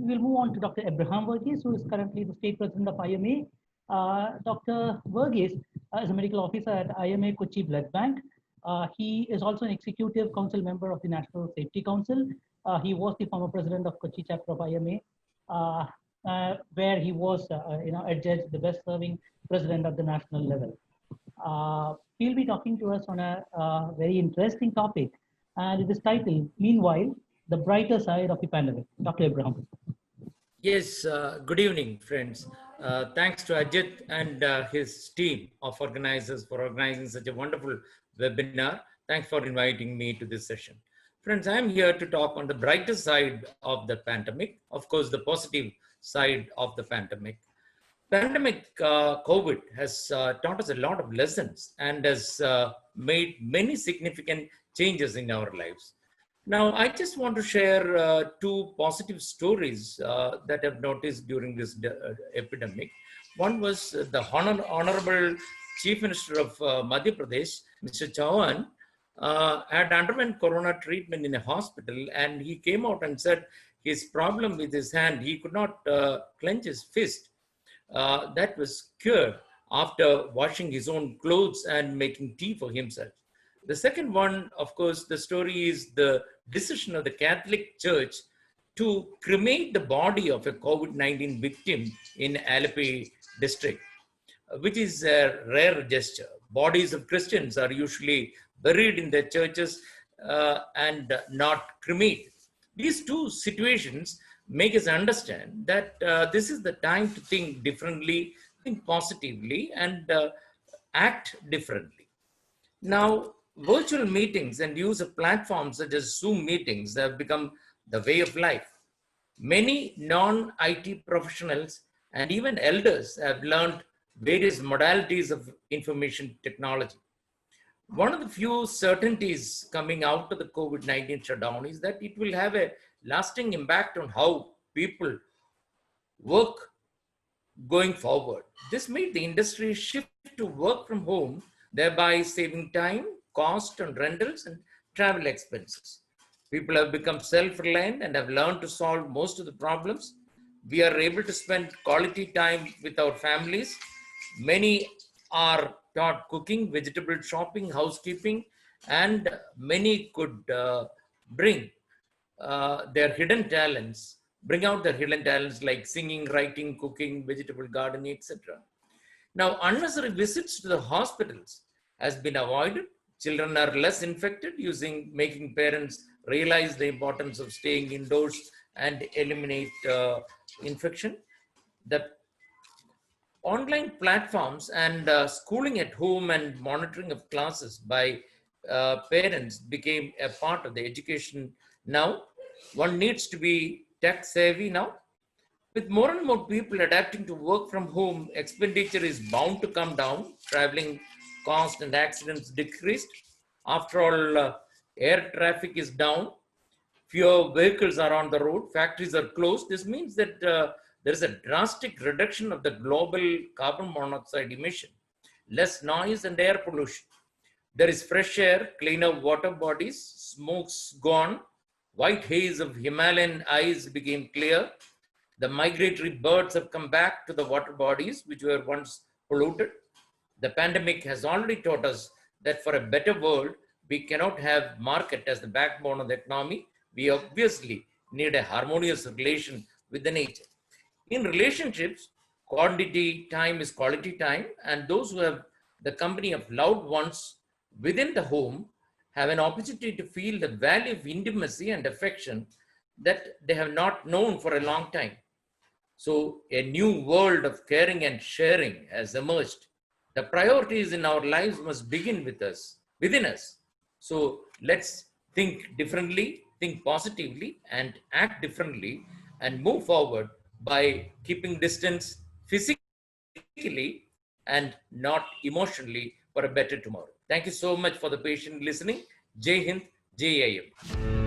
we'll move on to Dr. Abraham Verghese, who is currently the state president of IMA. Dr. Verghese is a medical officer at IMA Kochi Blood Bank. He is also an executive council member of the National Safety Council. He was the former president of Kochi chapter of IMA, where he was, adjudged the best serving president at the national level. He'll be talking to us on a very interesting topic, and it is titled, Meanwhile, the Brighter Side of the Pandemic. Dr. Abraham. Yes, good evening, friends. Thanks to Ajit and his team of organizers for organizing such a wonderful webinar. Thanks for inviting me to this session. Friends, I'm here to talk on the brighter side of the pandemic, of course, the positive side of the pandemic. Pandemic COVID has taught us a lot of lessons and has made many significant changes in our lives. Now, I just want to share two positive stories that I've noticed during this epidemic. One was the Honorable Chief Minister of Madhya Pradesh, Mr. Chauhan, had underwent corona treatment in a hospital, and he came out and said his problem with his hand, he could not clench his fist. That was cured after washing his own clothes and making tea for himself. The second one, of course, the story is the decision of the Catholic Church to cremate the body of a COVID-19 victim in Alleppey district, which is a rare gesture. Bodies of Christians are usually buried in their churches and not cremated. These two situations make us understand that this is the time to think differently, think positively, and act differently. Now, virtual meetings and use of platforms such as Zoom meetings have become the way of life. Many non-IT professionals and even elders have learned various modalities of information technology. One of the few certainties coming out of the COVID-19 shutdown is that it will have a lasting impact on how people work going forward. This made the industry shift to work from home, thereby saving time, cost on rentals and travel expenses. People have become self-reliant and have learned to solve most of the problems. We are able to spend quality time with our families. Many are taught cooking, vegetable shopping, housekeeping, and many could bring out their hidden talents like singing, writing, cooking, vegetable gardening, etc. Now, unnecessary visits to the hospitals has been avoided. Children are less infected, making parents realize the importance of staying indoors and eliminate infection. The online platforms and schooling at home and monitoring of classes by parents became a part of the education now. One needs to be tech savvy now. With more and more people adapting to work from home, expenditure is bound to come down. Traveling cost and accidents decreased. After all, air traffic is down. Fewer vehicles are on the road. Factories are closed. This means that there is a drastic reduction of the global carbon monoxide emission, less noise and air pollution. There is fresh air, cleaner water bodies, smoke's gone, white haze of Himalayan ice became clear. The migratory birds have come back to the water bodies which were once polluted. The pandemic has already taught us that for a better world, we cannot have market as the backbone of the economy. We obviously need a harmonious relation with the nature. In relationships, quantity time is quality time, and those who have the company of loved ones within the home have an opportunity to feel the value of intimacy and affection that they have not known for a long time. So a new world of caring and sharing has emerged. The priorities in our lives must begin with us, within us. So let's think differently, think positively, and act differently, and move forward by keeping distance physically and not emotionally for a better tomorrow. Thank you so much for the patient listening. Jai Hind, Jai IM.